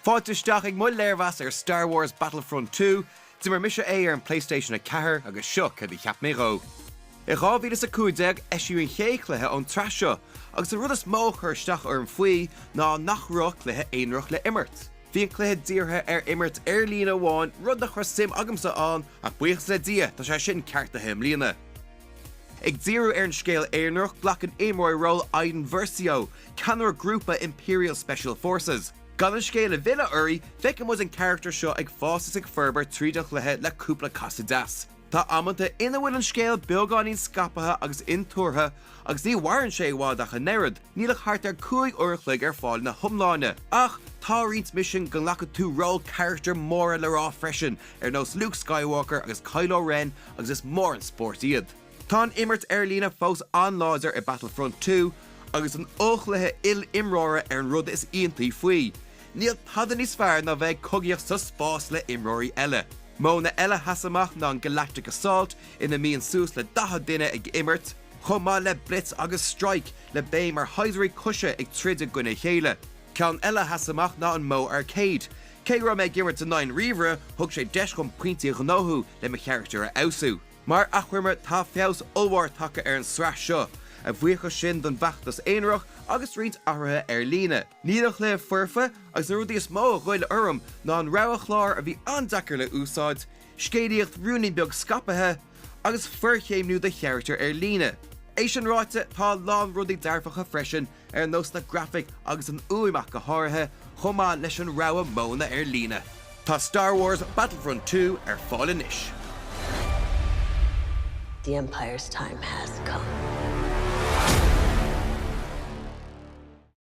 Fáilteteach ag muid léirmheas Star Wars Battlefront 2, Timar mise é an PlayStation a 4 agus seo cad I cheap méró. I rábhílas a cúdeag eisiú an chéiclathe an traseo, agus a rud is mó chuirsteach an faoi ná nachrach lethe éonrach le immert. Bhíon cluthe díortha immert lína amháin rud nach chuir sim agamsa an a buíochas le dia tá sé sin ceartathe líana. Ag díú an scéal éonrach blachan éimóir rol Aiden Versio, canar grúpa Imperial Special Forces. Gan an scéal a bhile uirí, feicim was an character seo ag fásas ag ferber trídach lethe le cúpla casa das. Tá amananta ina bhfuil an scéal beaggáín scapathe agus intúrtha agus ní bhharann sé bhád a neirad, nílach thart ar 5 uirchlaigh ar fáil na thomláine. Ach, tá riont mission go lecha tú rol character móra le rá freisin ar nós Luke Skywalker agus Kylo Ren agus is mór an sport iad. Tá immert lína fós an láidir ar Battlefront 2 agus an óchlathe imróra ar an rud is iontaí faoi. Níl tadan níos fearr na bheith cogaíoch sa spás le imróí eile. Mó na eile hasamach ná an Galactic Assault ina míon sús le 10 duine ag immert, chumá le Blitz agus Strike le bé mar haidirí cuise ag tríde gona chéile. Ceann eile hasamach ná an Mo Arcade. Cé ra méid gimmert a 9 riomhre thug sé deis chun pointí gnóthú le me character a ausú. Mar achhuimer tá feabhas ulmhar take ar an sreas seo, a bhuicha sin don bheachtas éonrach agus riont ahrathe lína. Nílach le furfa agus rudí is mó ghoil orm ná an rabhach lár a bhí andachar le úsáid, scéadaíocht rúnaí beag scapathe agus furchéimnú de character lína. É sin ráite tá lán rudaí dearfacha freisin ar nós na graphic agus an uimach go háirithe chumá leis an rabha móna lína. Tá Star Wars Battlefront 2 ar fáil inis. The Empire's time has come.